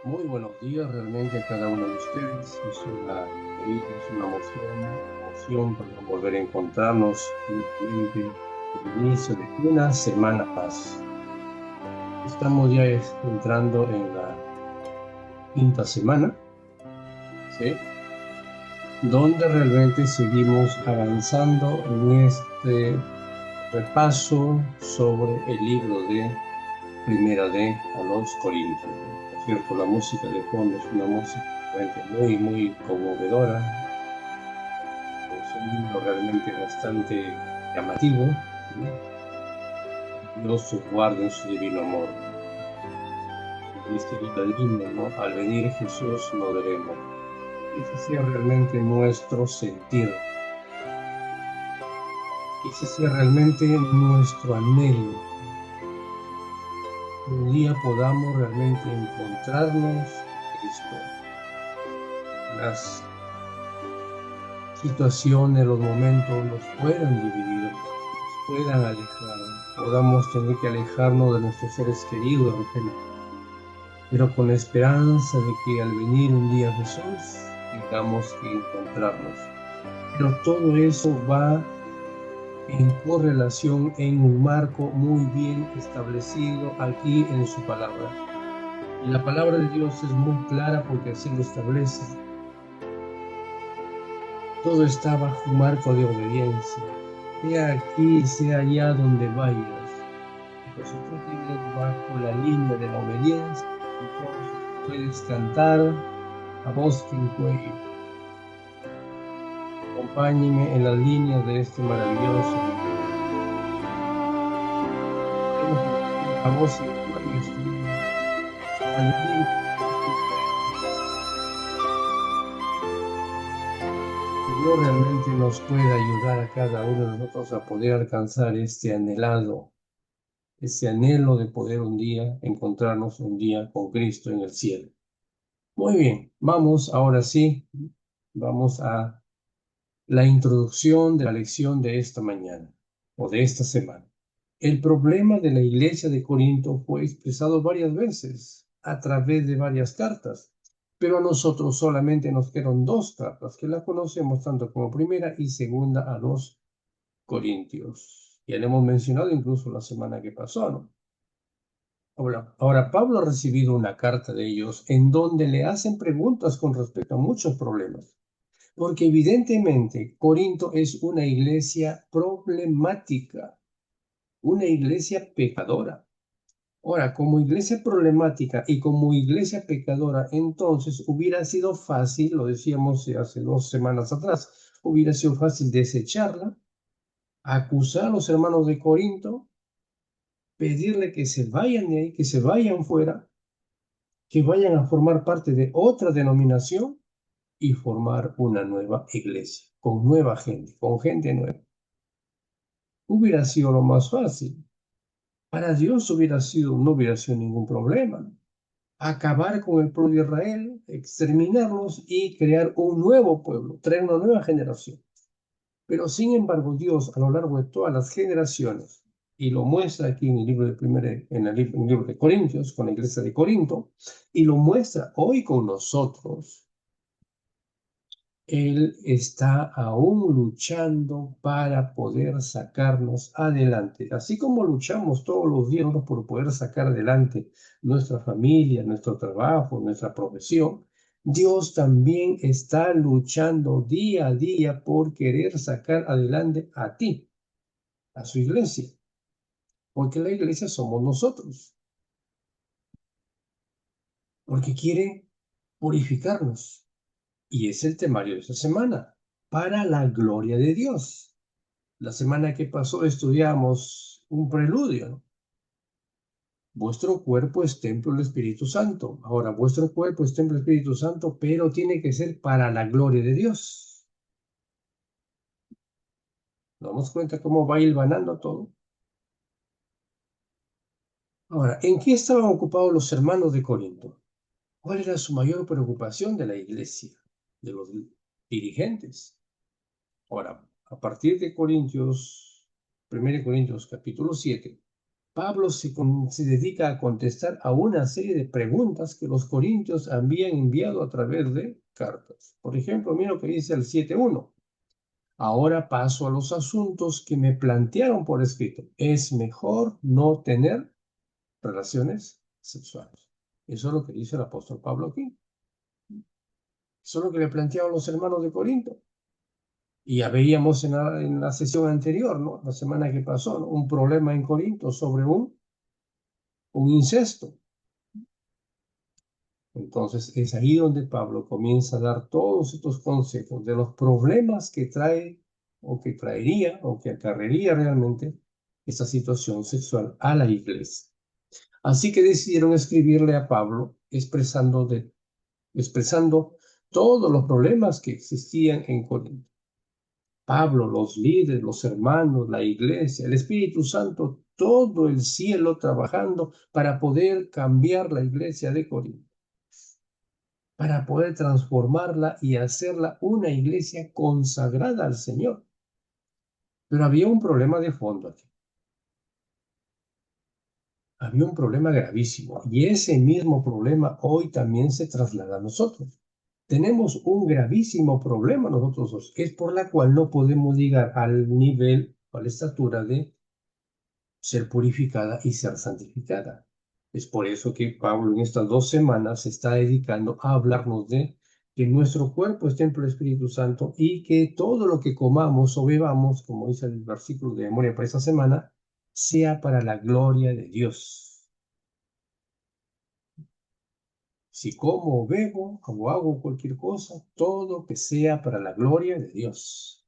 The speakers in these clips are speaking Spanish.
Muy buenos días realmente a cada uno de ustedes. Es una emoción, perdón, volver a encontrarnos nuevamente el inicio de una semana más. Estamos ya entrando en la quinta semana, ¿sí? Donde realmente seguimos avanzando en este repaso sobre el libro de Primera a los Corintios. Por cierto, la música de fondo es una música realmente muy conmovedora, un sonido realmente bastante llamativo, ¿sí? Dios os guarde en su divino amor. Y este lindo, ¿no? Al venir Jesús lo veremos. Ese sea realmente nuestro sentir. Ese sea realmente nuestro anhelo. Que un día podamos realmente encontrarnos con Cristo. Las situaciones, los momentos nos puedan dividir, nos puedan alejar, podamos tener que alejarnos de nuestros seres queridos de repente, pero con la esperanza de que al venir un día Jesús tengamos que encontrarnos. Pero todo eso va en correlación en un marco muy bien establecido aquí en su palabra. Y la palabra de Dios es muy clara porque así lo establece. Todo está bajo un marco de obediencia. Sea aquí, sea allá donde vayas. Pero si tú sigues bajo la línea de la obediencia, entonces puedes cantar a voz en cuello. Acompáñeme en la línea de este maravilloso himno. Podemos decir a voz en cuello este himno. Al venir Jesús lo veremos. Que Dios realmente nos pueda ayudar a cada uno de nosotros a poder alcanzar ese anhelo de poder un día encontrarnos un día con Cristo en el cielo. Muy bien, vamos ahora sí, vamos a la introducción de la lección de esta mañana o de esta semana. El problema de la iglesia de Corinto fue expresado varias veces a través de varias cartas, pero a nosotros solamente nos quedaron dos cartas que las conocemos tanto como primera y segunda a los Corintios. Ya le hemos mencionado incluso la semana que pasó, ¿no? Ahora, Pablo ha recibido una carta de ellos en donde le hacen preguntas con respecto a muchos problemas, porque evidentemente Corinto es una iglesia problemática, una iglesia pecadora. Ahora, como iglesia problemática y como iglesia pecadora, entonces hubiera sido fácil, lo decíamos hace 2 semanas atrás, hubiera sido fácil desecharla, acusar a los hermanos de Corinto, pedirle que se vayan de ahí, que se vayan fuera, que vayan a formar parte de otra denominación y formar una nueva iglesia, con nueva gente, con gente nueva. Hubiera sido lo más fácil. Para Dios no hubiera sido ningún problema. Acabar con el pueblo de Israel, exterminarlos y crear un nuevo pueblo, traer una nueva generación. Pero sin embargo, Dios a lo largo de todas las generaciones, y lo muestra aquí en el libro en el libro de Corintios, con la iglesia de Corinto, y lo muestra hoy con nosotros. Él está aún luchando para poder sacarnos adelante. Así como luchamos todos los días por poder sacar adelante nuestra familia, nuestro trabajo, nuestra profesión, Dios también está luchando día a día por querer sacar adelante a ti, a su iglesia, porque la iglesia somos nosotros, porque quiere purificarnos. Y es el temario de esta semana, para la gloria de Dios. La semana que pasó estudiamos un preludio, ¿no? Vuestro cuerpo es templo del Espíritu Santo. Ahora, vuestro cuerpo es templo del Espíritu Santo, pero tiene que ser para la gloria de Dios. ¿Nos damos cuenta cómo va hilvanando todo? Ahora, ¿en qué estaban ocupados los hermanos de Corinto? ¿Cuál era su mayor preocupación de la iglesia, de los dirigentes? Ahora, a partir de Corintios, 1 Corintios capítulo 7, Pablo se dedica a contestar a una serie de preguntas que los corintios habían enviado a través de cartas. Por ejemplo, mira lo que dice el 7.1. Ahora paso a los asuntos que me plantearon por escrito. Es mejor no tener relaciones sexuales. Eso es lo que dice el apóstol Pablo aquí. Eso es lo que le planteaban los hermanos de Corinto. Y ya veíamos en la sesión anterior, ¿no? La semana que pasó, ¿no? Un problema en Corinto sobre un incesto. Entonces es ahí donde Pablo comienza a dar todos estos consejos de los problemas que trae o que traería o que acarrearía realmente esta situación sexual a la iglesia. Así que decidieron escribirle a Pablo expresando todos los problemas que existían en Corinto. Pablo, los líderes, los hermanos, la iglesia, el Espíritu Santo, todo el cielo trabajando para poder cambiar la iglesia de Corinto, para poder transformarla y hacerla una iglesia consagrada al Señor. Pero había un problema de fondo aquí. Había un problema gravísimo y ese mismo problema hoy también se traslada a nosotros. Tenemos un gravísimo problema nosotros dos, es por la cual no podemos llegar al nivel o a la estatura de ser purificada y ser santificada. Es por eso que Pablo en estas 2 semanas se está dedicando a hablarnos de que nuestro cuerpo es templo del Espíritu Santo y que todo lo que comamos o bebamos, como dice el versículo de memoria para esta semana, sea para la gloria de Dios. Si como o bebo o hago cualquier cosa, todo que sea para la gloria de Dios.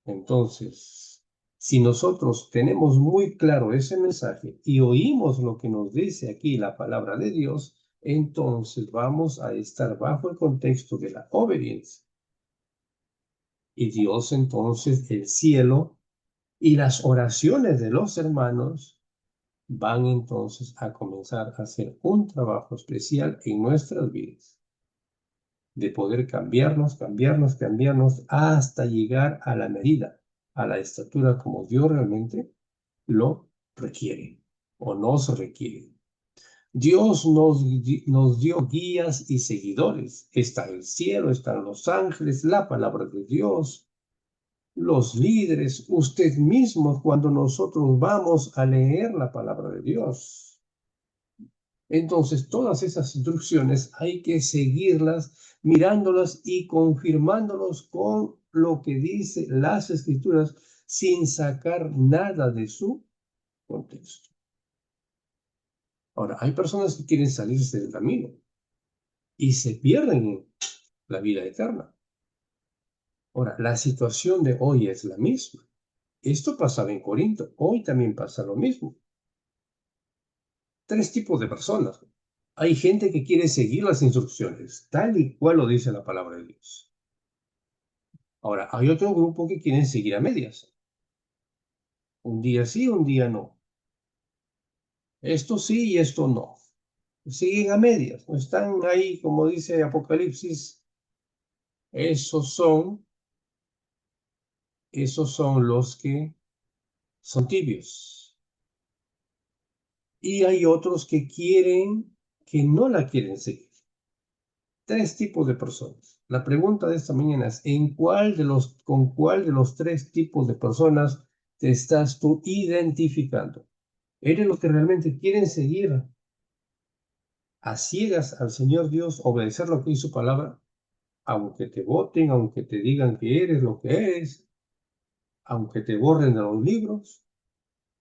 Entonces, si nosotros tenemos muy claro ese mensaje y oímos lo que nos dice aquí la palabra de Dios, entonces vamos a estar bajo el contexto de la obediencia. Y Dios entonces, el cielo y las oraciones de los hermanos van entonces a comenzar a hacer un trabajo especial en nuestras vidas, de poder cambiarnos hasta llegar a la medida, a la estatura como Dios realmente lo requiere o nos requiere. Dios nos dio guías y seguidores. Está el cielo, están los ángeles, la palabra de Dios, los líderes, usted mismo cuando nosotros vamos a leer la palabra de Dios. Entonces, todas esas instrucciones hay que seguirlas, mirándolas y confirmándolos con lo que dice las Escrituras sin sacar nada de su contexto. Ahora, hay personas que quieren salirse del camino y se pierden en la vida eterna. Ahora, la situación de hoy es la misma. Esto pasaba en Corinto, hoy también pasa lo mismo. 3 tipos de personas. Hay gente que quiere seguir las instrucciones, tal y cual lo dice la palabra de Dios. Ahora, hay otro grupo que quieren seguir a medias. Un día sí, un día no. Esto sí y esto no. Siguen a medias. No están ahí, como dice Apocalipsis. Esos son los que son tibios. Y hay otros que no la quieren seguir. 3 tipos de personas. La pregunta de esta mañana es, ¿con cuál de los 3 tipos de personas te estás tú identificando? ¿Eres los que realmente quieren seguir a ciegas al Señor Dios, obedecer lo que dice su palabra, aunque te voten, aunque te digan que eres lo que eres, aunque te borren de los libros,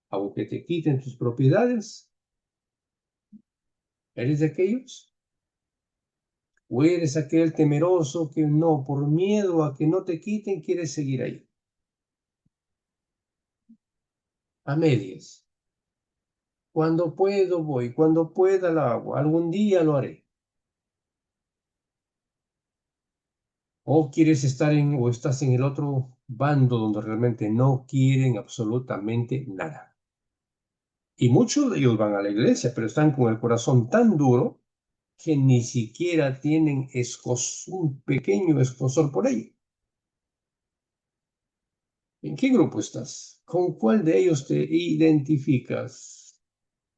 aunque te quiten tus propiedades? ¿Eres de aquellos? ¿O eres aquel temeroso que no, por miedo a que no te quiten, quieres seguir ahí? A medias. Cuando puedo voy, cuando pueda lo hago, algún día lo haré. O quieres estar o estás en el otro bando donde realmente no quieren absolutamente nada. Y muchos de ellos van a la iglesia, pero están con el corazón tan duro que ni siquiera tienen un pequeño escozor por ahí. ¿En qué grupo estás? ¿Con cuál de ellos te identificas?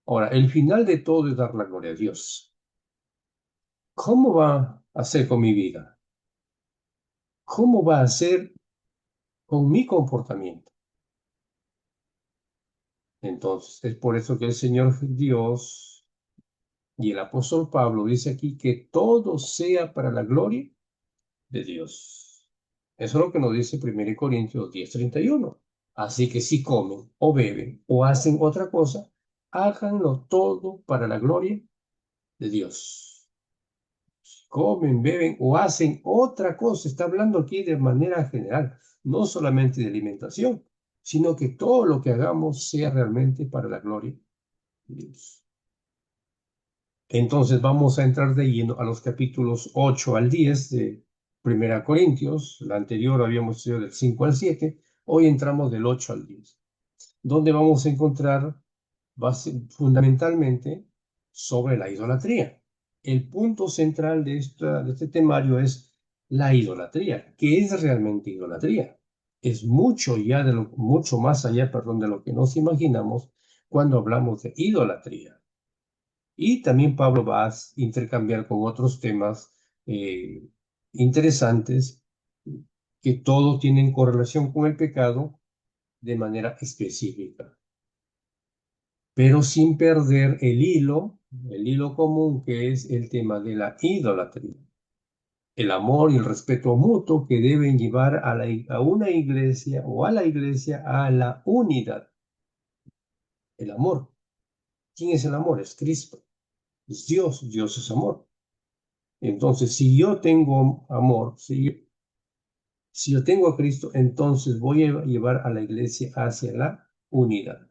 Ahora, el final de todo es dar la gloria a Dios. ¿Cómo va a ser con mi vida? ¿Cómo va a ser con mi comportamiento? Entonces, es por eso que el Señor Dios y el apóstol Pablo dice aquí que todo sea para la gloria de Dios. Eso es lo que nos dice 1 Corintios 10:31. Así que si comen o beben o hacen otra cosa, háganlo todo para la gloria de Dios. Comen, beben o hacen otra cosa. Está hablando aquí de manera general, no solamente de alimentación, sino que todo lo que hagamos sea realmente para la gloria de Dios. Entonces vamos a entrar de lleno a los capítulos 8 al 10 de 1 Corintios. La anterior habíamos estudiado del 5 al 7. Hoy entramos del 8 al 10, donde vamos a encontrar fundamentalmente sobre la idolatría. El punto central de este temario es la idolatría. ¿Qué es realmente idolatría? Es mucho más allá, perdón, de lo que nos imaginamos cuando hablamos de idolatría. Y también Pablo va a intercambiar con otros temas eh, interesantes que todos tienen correlación con el pecado de manera específica, pero sin perder el hilo común que es el tema de la idolatría, el amor y el respeto mutuo que deben llevar a una iglesia o a la iglesia a la unidad. El amor. ¿Quién es el amor? Es Cristo. Es Dios. Dios es amor. Entonces, si yo tengo amor, si yo tengo a Cristo, entonces voy a llevar a la iglesia hacia la unidad.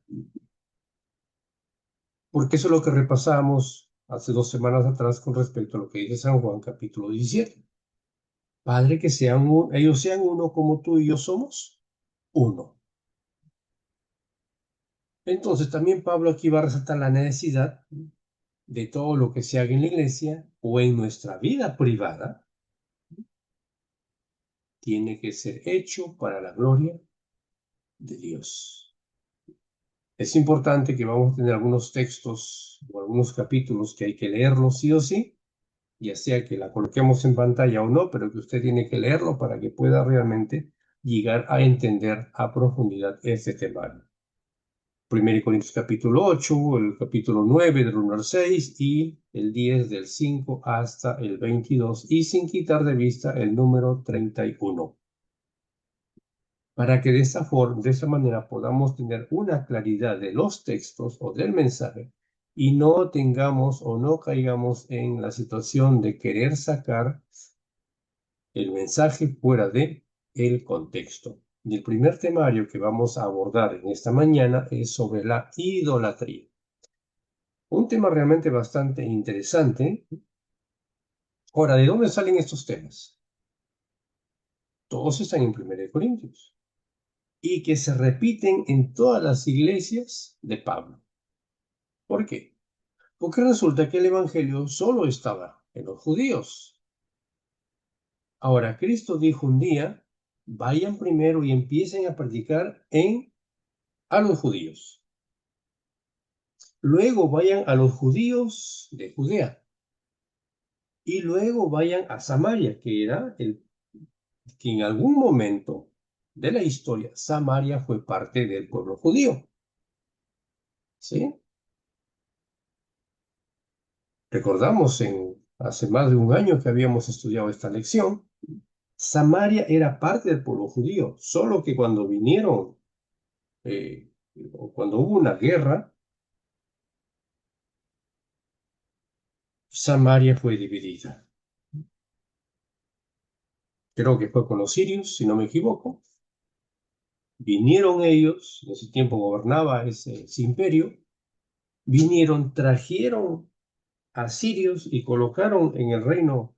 Porque eso es lo que repasamos hace 2 semanas atrás con respecto a lo que dice San Juan capítulo 17. Padre, que ellos sean uno como tú y yo somos uno. Entonces también Pablo aquí va a resaltar la necesidad de todo lo que se haga en la iglesia o en nuestra vida privada tiene que ser hecho para la gloria de Dios. Es importante que vamos a tener algunos textos o algunos capítulos que hay que leerlos sí o sí, ya sea que la coloquemos en pantalla o no, pero que usted tiene que leerlo para que pueda realmente llegar a entender a profundidad este tema. 1 Corintios capítulo 8, el capítulo 9 del 1 al 6 y el 10 del 5 hasta el 22 y sin quitar de vista el número 31. Para que de esa manera podamos tener una claridad de los textos o del mensaje y no tengamos o no caigamos en la situación de querer sacar el mensaje fuera de el contexto. Y el primer temario que vamos a abordar en esta mañana es sobre la idolatría. Un tema realmente bastante interesante. Ahora, ¿de dónde salen estos temas? Todos están en 1 Corintios y que se repiten en todas las iglesias de Pablo. ¿Por qué? Porque resulta que el evangelio solo estaba en los judíos. Ahora, Cristo dijo un día, vayan primero y empiecen a predicar a los judíos. Luego vayan a los judíos de Judea. Y luego vayan a Samaria, que en algún momento de la historia, Samaria fue parte del pueblo judío. ¿Sí? Recordamos hace más de un año que habíamos estudiado esta lección. Samaria era parte del pueblo judío, solo que cuando vinieron, o cuando hubo una guerra, Samaria fue dividida. Creo que fue con los sirios, si no me equivoco. Vinieron ellos, en ese tiempo gobernaba ese imperio, vinieron, trajeron a sirios y colocaron en el reino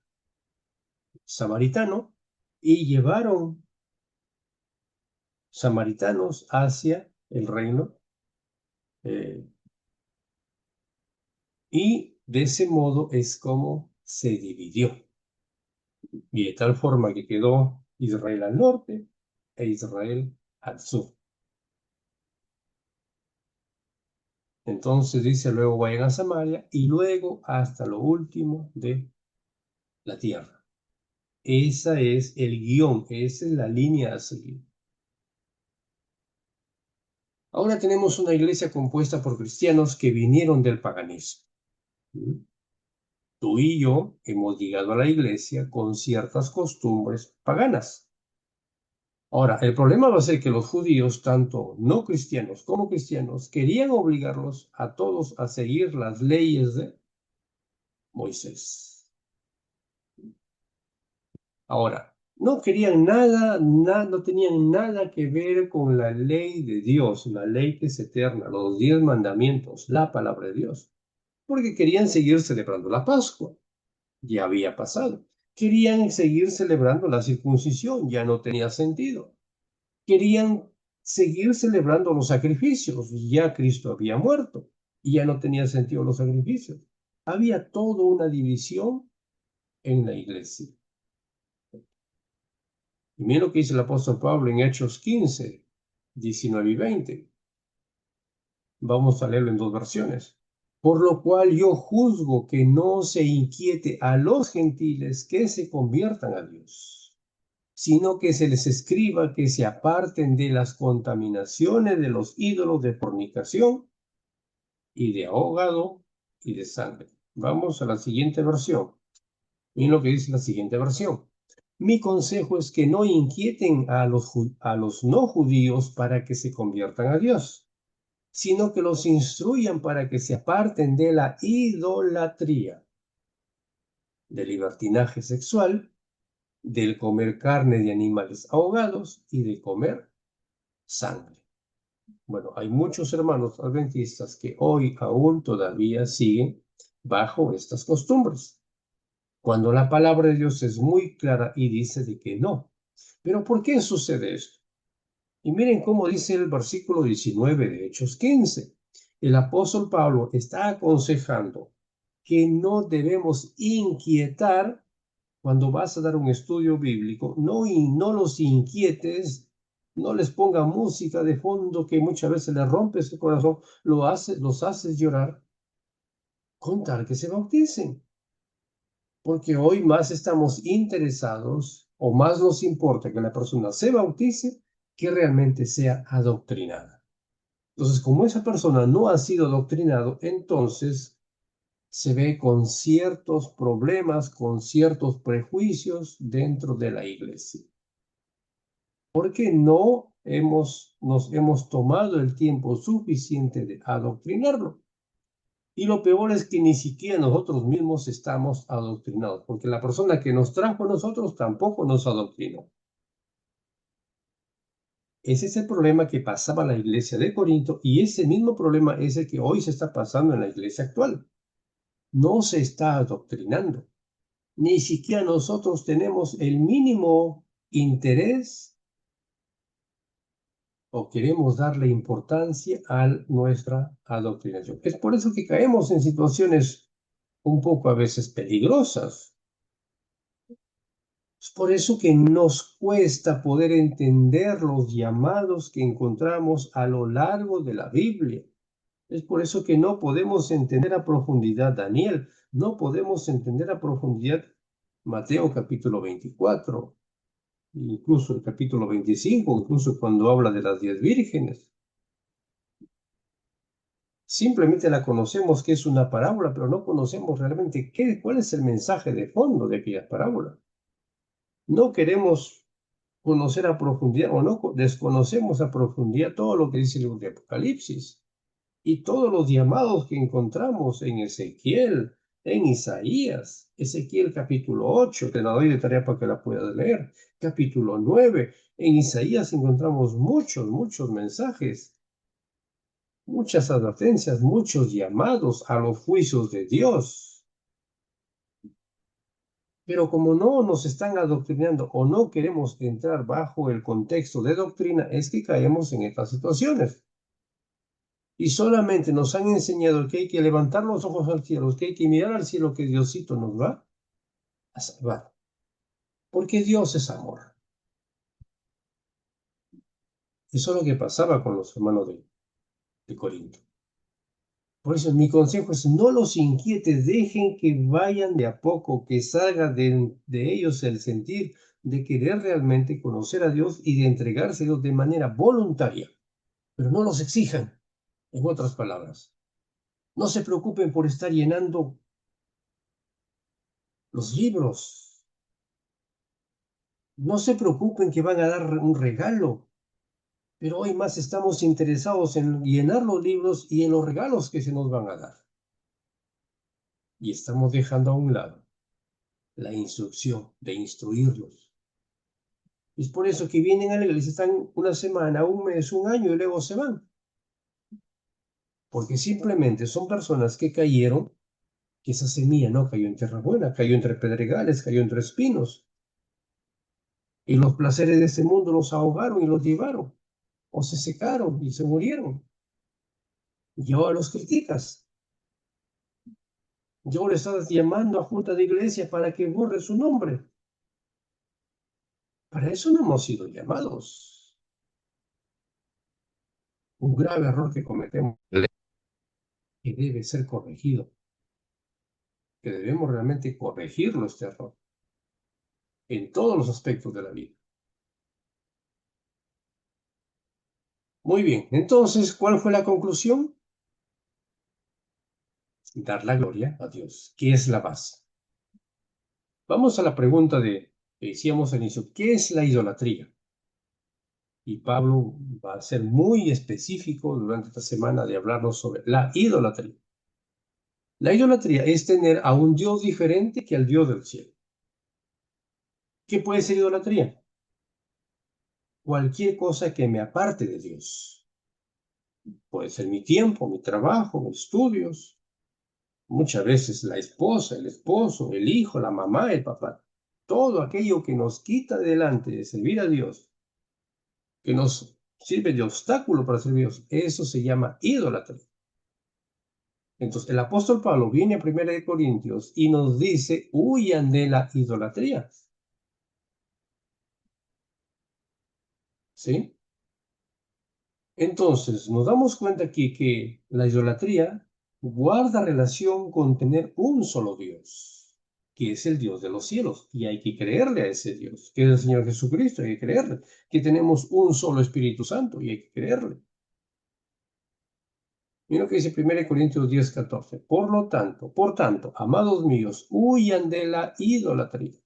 samaritano y llevaron samaritanos hacia el reino y de ese modo es como se dividió. Y de tal forma que quedó Israel al norte e Israel al sur. Entonces dice, luego vayan a Samaria y luego hasta lo último de la tierra. Ese es el guión, esa es la línea a seguir. Ahora tenemos una iglesia compuesta por cristianos que vinieron del paganismo. ¿Mm? Tú y yo hemos llegado a la iglesia con ciertas costumbres paganas. Ahora, el problema va a ser que los judíos, tanto no cristianos como cristianos, querían obligarlos a todos a seguir las leyes de Moisés. Ahora, no querían nada, no tenían nada que ver con la ley de Dios, la ley que es eterna, los 10 mandamientos, la palabra de Dios, porque querían seguir celebrando la Pascua, ya había pasado. Querían seguir celebrando la circuncisión, ya no tenía sentido. Querían seguir celebrando los sacrificios, ya Cristo había muerto y ya no tenía sentido los sacrificios. Había toda una división en la iglesia. Y mira lo que dice el apóstol Pablo en Hechos 15, 19 y 20. Vamos a leerlo en dos versiones. Por lo cual yo juzgo que no se inquiete a los gentiles que se conviertan a Dios, sino que se les escriba que se aparten de las contaminaciones de los ídolos de fornicación y de ahogado y de sangre. Vamos a la siguiente versión. Miren lo que dice la siguiente versión. Mi consejo es que no inquieten a los no judíos para que se conviertan a Dios, sino que los instruyan para que se aparten de la idolatría, del libertinaje sexual, del comer carne de animales ahogados y de comer sangre. Bueno, hay muchos hermanos adventistas que hoy aún todavía siguen bajo estas costumbres, cuando la palabra de Dios es muy clara y dice de que no. Pero ¿por qué sucede esto? Y miren cómo dice el versículo 19 de Hechos 15. El apóstol Pablo está aconsejando que no debemos inquietar cuando vas a dar un estudio bíblico, no los inquietes, no les ponga música de fondo que muchas veces les rompe su corazón, los haces llorar, con tal que se bauticen. Porque hoy más estamos interesados o más nos importa que la persona se bautice que realmente sea adoctrinada. Entonces, como esa persona no ha sido adoctrinado, entonces se ve con ciertos problemas, con ciertos prejuicios dentro de la iglesia. Porque nos hemos tomado el tiempo suficiente de adoctrinarlo. Y lo peor es que ni siquiera nosotros mismos estamos adoctrinados, porque la persona que nos trajo a nosotros tampoco nos adoctrinó. Ese es el problema que pasaba en la iglesia de Corinto y ese mismo problema es el que hoy se está pasando en la iglesia actual. No se está adoctrinando. Ni siquiera nosotros tenemos el mínimo interés o queremos darle importancia a nuestra adoctrinación. Es por eso que caemos en situaciones un poco a veces peligrosas. Es por eso que nos cuesta poder entender los llamados que encontramos a lo largo de la Biblia. Es por eso que no podemos entender a profundidad Daniel, no podemos entender a profundidad Mateo capítulo 24, incluso el capítulo 25, incluso cuando habla de las 10 vírgenes. Simplemente la conocemos que es una parábola, pero no conocemos realmente cuál es el mensaje de fondo de aquella parábola. No queremos conocer a profundidad o no desconocemos a profundidad todo lo que dice el libro de Apocalipsis y todos los llamados que encontramos en Ezequiel, en Isaías, Ezequiel capítulo 8, te la doy de tarea para que la puedas leer, capítulo 9, en Isaías encontramos muchos mensajes, muchas advertencias, muchos llamados a los juicios de Dios. Pero como no nos están adoctrinando o no queremos entrar bajo el contexto de doctrina, es que caemos en estas situaciones. Y solamente nos han enseñado que hay que levantar los ojos al cielo, que hay que mirar al cielo, que Diosito nos va a salvar. Porque Dios es amor. Eso es lo que pasaba con los hermanos de Corinto. Por eso mi consejo es no los inquietes, dejen que vayan de a poco, que salga de ellos el sentir de querer realmente conocer a Dios y de entregarse a Dios de manera voluntaria, pero no los exijan, en otras palabras. No se preocupen por estar llenando los libros, no se preocupen que van a dar un regalo, pero hoy más estamos interesados en llenar los libros y en los regalos que se nos van a dar. Y estamos dejando a un lado la instrucción de instruirlos. Es por eso que vienen a la iglesia, están una semana, un mes, un año y luego se van. Porque simplemente son personas que cayeron, que esa semilla no cayó en tierra buena, cayó entre pedregales, cayó entre espinos. Y los placeres de este mundo los ahogaron y los llevaron, o se secaron y se murieron. Y ahora los criticas. Y ahora estás llamando a junta de iglesia para que borre su nombre. Para eso no hemos sido llamados. Un grave error que cometemos, que debe ser corregido, que debemos realmente corregirlo este error en todos los aspectos de la vida. Muy bien, entonces, ¿cuál fue la conclusión? Dar la gloria a Dios, que es la base. Vamos a la pregunta que decíamos al inicio, ¿qué es la idolatría? Y Pablo va a ser muy específico durante esta semana de hablarnos sobre la idolatría. La idolatría es tener a un Dios diferente que al Dios del cielo. ¿Qué puede ser idolatría? Cualquier cosa que me aparte de Dios. Puede ser mi tiempo, mi trabajo, mis estudios, muchas veces la esposa, el esposo, el hijo, la mamá, el papá. Todo aquello que nos quita delante de servir a Dios, que nos sirve de obstáculo para servir a Dios, eso se llama idolatría. Entonces, el apóstol Pablo viene a 1 de Corintios y nos dice, huyan de la idolatría. ¿Sí? Entonces, nos damos cuenta aquí que la idolatría guarda relación con tener un solo Dios, que es el Dios de los cielos, y hay que creerle a ese Dios, que es el Señor Jesucristo, hay que creerle, que tenemos un solo Espíritu Santo, y hay que creerle. Mira lo que dice 1 Corintios 10, 14. Por tanto, amados míos, huyan de la idolatría.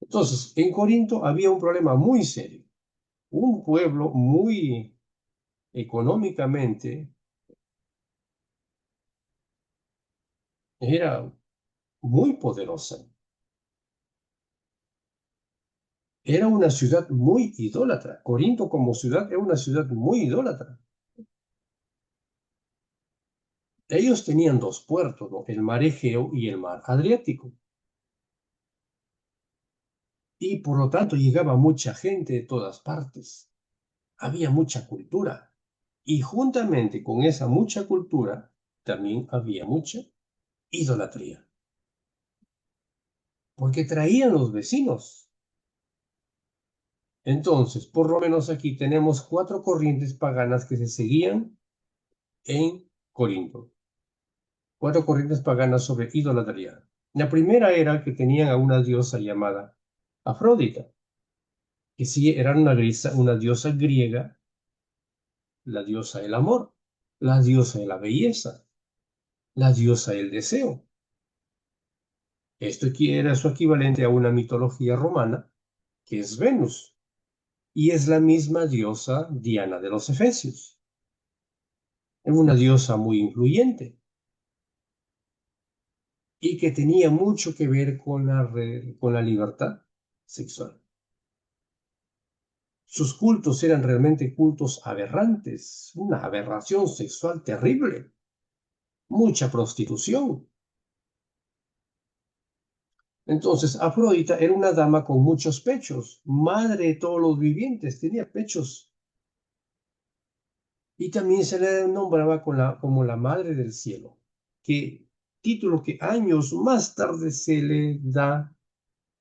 Entonces, en Corinto había un problema muy serio. Un pueblo muy económicamente era muy poderosa. Era una ciudad muy idólatra. Corinto como ciudad era una ciudad muy idólatra. Ellos tenían dos puertos, ¿no? El mar Egeo y el mar Adriático. Y por lo tanto llegaba mucha gente de todas partes. Había mucha cultura. Y juntamente con esa mucha cultura, también había mucha idolatría. Porque traían los vecinos. Entonces, por lo menos aquí tenemos 4 corrientes paganas que se seguían en Corinto. 4 corrientes paganas sobre idolatría. La primera era que tenían a una diosa llamada Afrodita, que sí era una diosa griega, la diosa del amor, la diosa de la belleza, la diosa del deseo. Esto era su equivalente a una mitología romana, que es Venus, y es la misma diosa Diana de los Efesios. Es una diosa muy influyente y que tenía mucho que ver con la libertad sexual. Sus cultos eran realmente cultos aberrantes, una aberración sexual terrible, mucha prostitución. Entonces, Afrodita era una dama con muchos pechos, madre de todos los vivientes, tenía pechos. Y también se le nombraba como la madre del cielo, que título que años más tarde se le da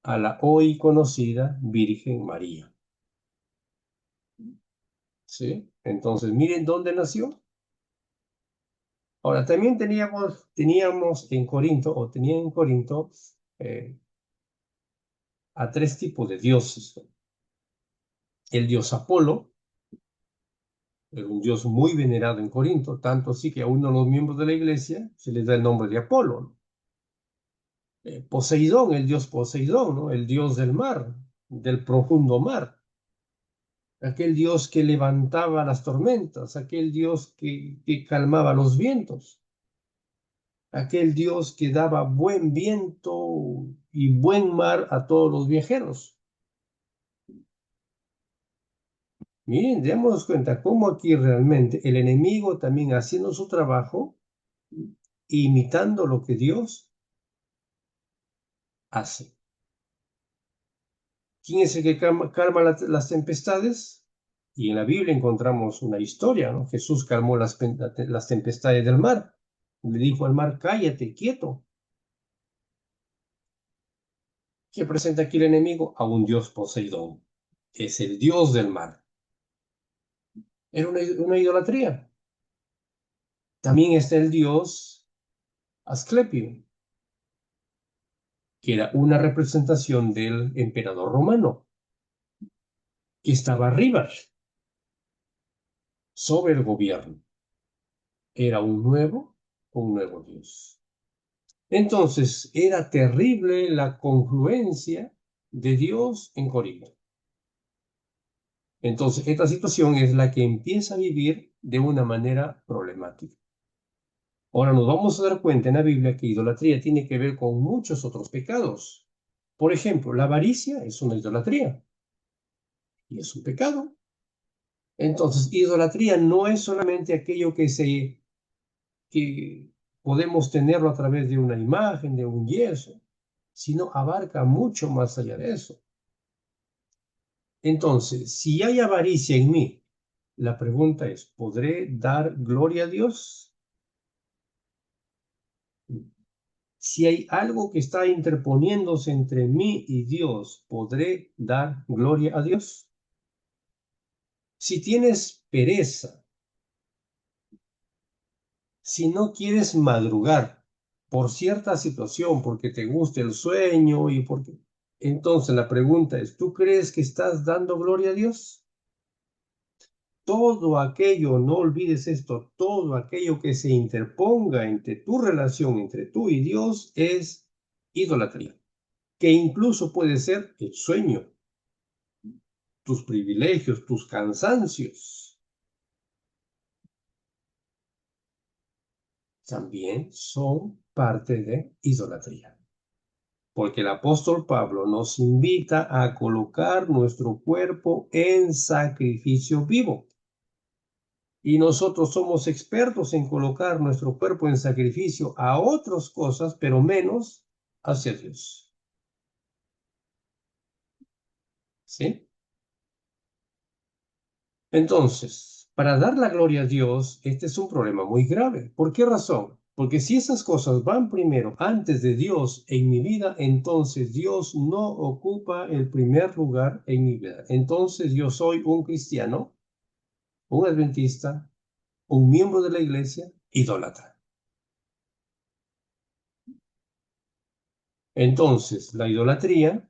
a la hoy conocida Virgen María. ¿Sí? Entonces, miren dónde nació. Ahora, también teníamos en Corinto, o tenían en Corinto, a tres tipos de dioses. El dios Apolo, era un dios muy venerado en Corinto, tanto así que a uno de los miembros de la iglesia se les da el nombre de Apolo, ¿no? Poseidón, el dios Poseidón, ¿no? El dios del mar, del profundo mar. Aquel dios que levantaba las tormentas, aquel dios que calmaba los vientos, aquel dios que daba buen viento y buen mar a todos los viajeros. Miren, démonos cuenta cómo aquí realmente el enemigo también haciendo su trabajo, imitando lo que Dios hace. ¿Quién es el que calma las tempestades? Y en la Biblia encontramos una historia, ¿no? Jesús calmó las tempestades del mar. Le dijo al mar, cállate, quieto. ¿Qué presenta aquí el enemigo? A un dios Poseidón. Es el dios del mar. Era una idolatría. También está el dios Asclepio, que era una representación del emperador romano, que estaba arriba, sobre el gobierno. Era un nuevo dios. Entonces, era terrible la confluencia de Dios en Corinto. Entonces, esta situación es la que empieza a vivir de una manera problemática. Ahora nos vamos a dar cuenta en la Biblia que idolatría tiene que ver con muchos otros pecados. Por ejemplo, la avaricia es una idolatría y es un pecado. Entonces, idolatría no es solamente aquello que podemos tenerlo a través de una imagen, de un yeso, sino abarca mucho más allá de eso. Entonces, si hay avaricia en mí, la pregunta es, ¿podré dar gloria a Dios? Si hay algo que está interponiéndose entre mí y Dios, ¿podré dar gloria a Dios? Si tienes pereza, si no quieres madrugar por cierta situación, porque te gusta el sueño y porque... Entonces la pregunta es, ¿tú crees que estás dando gloria a Dios? Todo aquello, no olvides esto, todo aquello que se interponga entre tu relación, entre tú y Dios, es idolatría, que incluso puede ser el sueño, tus privilegios, tus cansancios, también son parte de idolatría. Porque el apóstol Pablo nos invita a colocar nuestro cuerpo en sacrificio vivo. Y nosotros somos expertos en colocar nuestro cuerpo en sacrificio a otras cosas, pero menos hacia Dios. ¿Sí? Entonces, para dar la gloria a Dios, este es un problema muy grave. ¿Por qué razón? Porque si esas cosas van primero antes de Dios en mi vida, entonces Dios no ocupa el primer lugar en mi vida. Entonces yo soy un cristiano, un adventista, un miembro de la iglesia, idólatra. Entonces, la idolatría,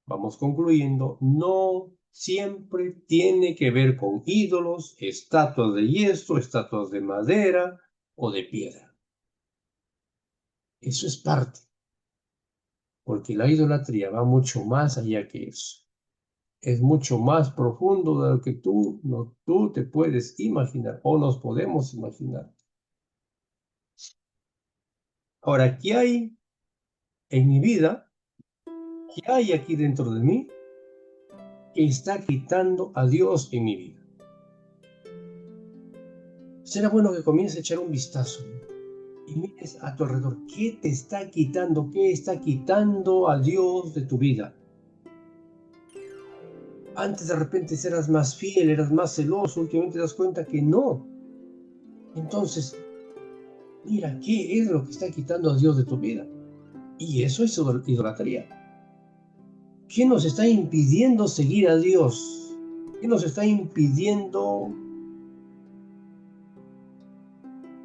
vamos concluyendo, no siempre tiene que ver con ídolos, estatuas de yeso, estatuas de madera o de piedra. Eso es parte, porque la idolatría va mucho más allá que eso. Es mucho más profundo de lo que tú te puedes imaginar o nos podemos imaginar. Ahora, ¿qué hay en mi vida? ¿Qué hay aquí dentro de mí que está quitando a Dios en mi vida? Será bueno que comiences a echar un vistazo y mires a tu alrededor. ¿Qué te está quitando? ¿Qué está quitando a Dios de tu vida? Antes de repente eras más fiel, eras más celoso, últimamente te das cuenta que no. Entonces, mira, ¿qué es lo que está quitando a Dios de tu vida? Y eso es idolatría. ¿Qué nos está impidiendo seguir a Dios? ¿Qué nos está impidiendo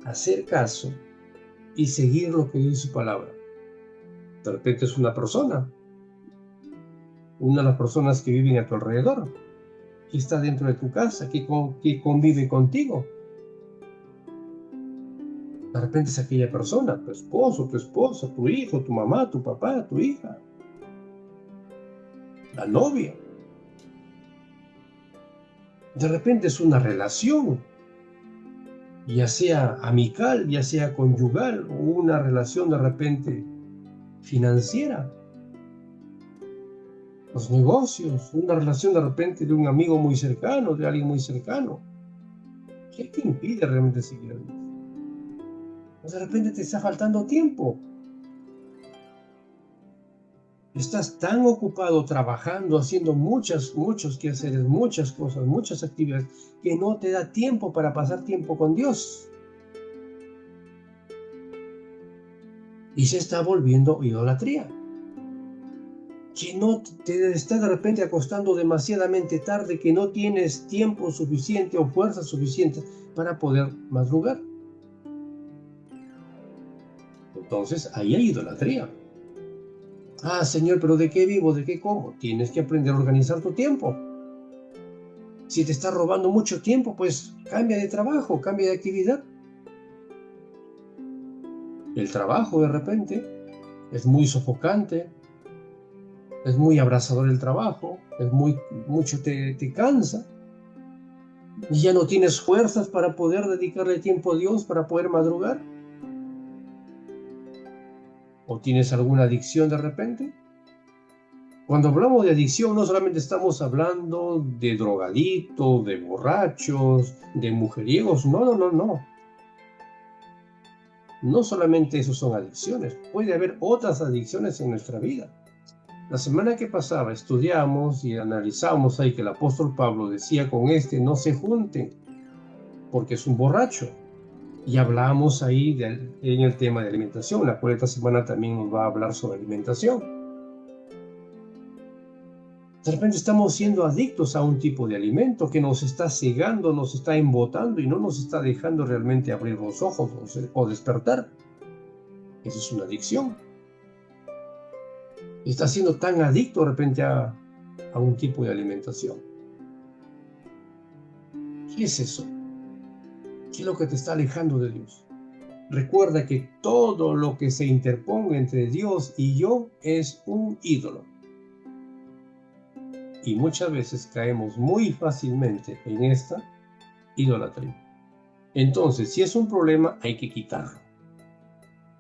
hacer caso y seguir lo que dice su palabra. De repente es una de las personas que viven a tu alrededor, que está dentro de tu casa, que convive contigo. De repente es aquella persona, tu esposo, tu esposa, tu hijo, tu mamá, tu papá, tu hija, la novia. De repente es una relación, ya sea amical, ya sea conyugal, o una relación de repente financiera. Los negocios, una relación de repente de un amigo muy cercano, de alguien muy cercano. ¿Qué te impide realmente seguir a Dios? Pues de repente te está faltando tiempo. Estás tan ocupado trabajando, haciendo muchos quehaceres, muchas cosas, muchas actividades, que no te da tiempo para pasar tiempo con Dios. Y se está volviendo idolatría. Que no te está de repente acostando demasiadamente tarde, que no tienes tiempo suficiente o fuerza suficiente para poder madrugar. Entonces, ahí hay idolatría. Ah, Señor, pero ¿de qué vivo? ¿De qué como? Tienes que aprender a organizar tu tiempo. Si te está robando mucho tiempo, pues cambia de trabajo, cambia de actividad. El trabajo de repente es muy sofocante, es muy abrasador el trabajo, mucho te cansa. Y ya no tienes fuerzas para poder dedicarle tiempo a Dios, para poder madrugar. ¿O tienes alguna adicción de repente? Cuando hablamos de adicción, no solamente estamos hablando de drogadictos, de borrachos, de mujeriegos. No. No solamente esos son adicciones. Puede haber otras adicciones en nuestra vida. La semana que pasaba estudiamos y analizamos ahí que el apóstol Pablo decía: con este no se junten, porque es un borracho. Y hablamos ahí en el tema de alimentación, la cual esta semana también nos va a hablar sobre alimentación. De repente estamos siendo adictos a un tipo de alimento que nos está cegando, nos está embotando y no nos está dejando realmente abrir los ojos o despertar. Esa es una adicción. Estás siendo tan adicto de repente a un tipo de alimentación. ¿Qué es eso? ¿Qué es lo que te está alejando de Dios? Recuerda que todo lo que se interponga entre Dios y yo es un ídolo. Y muchas veces caemos muy fácilmente en esta idolatría. Entonces, si es un problema, hay que quitarlo,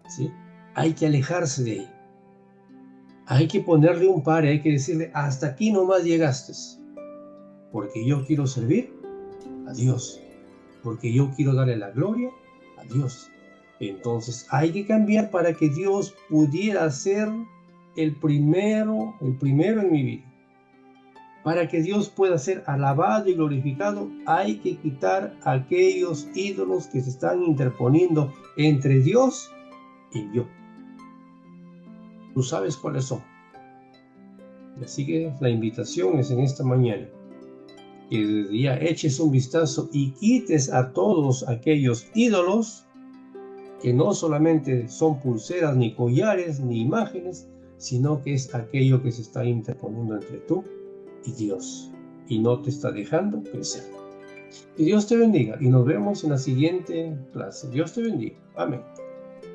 ¿sí? Hay que alejarse de él. Hay que ponerle un pare, hay que decirle: hasta aquí nomás llegaste, porque yo quiero servir a Dios, porque yo quiero darle la gloria a Dios. Entonces hay que cambiar para que Dios pudiera ser el primero en mi vida. Para que Dios pueda ser alabado y glorificado, hay que quitar aquellos ídolos que se están interponiendo entre Dios y yo. Tú sabes cuáles son. Así que la invitación es en esta mañana, que desde ya eches un vistazo y quites a todos aquellos ídolos que no solamente son pulseras, ni collares, ni imágenes, sino que es aquello que se está interponiendo entre tú y Dios, y no te está dejando crecer. Que Dios te bendiga y nos vemos en la siguiente clase. Dios te bendiga. Amén.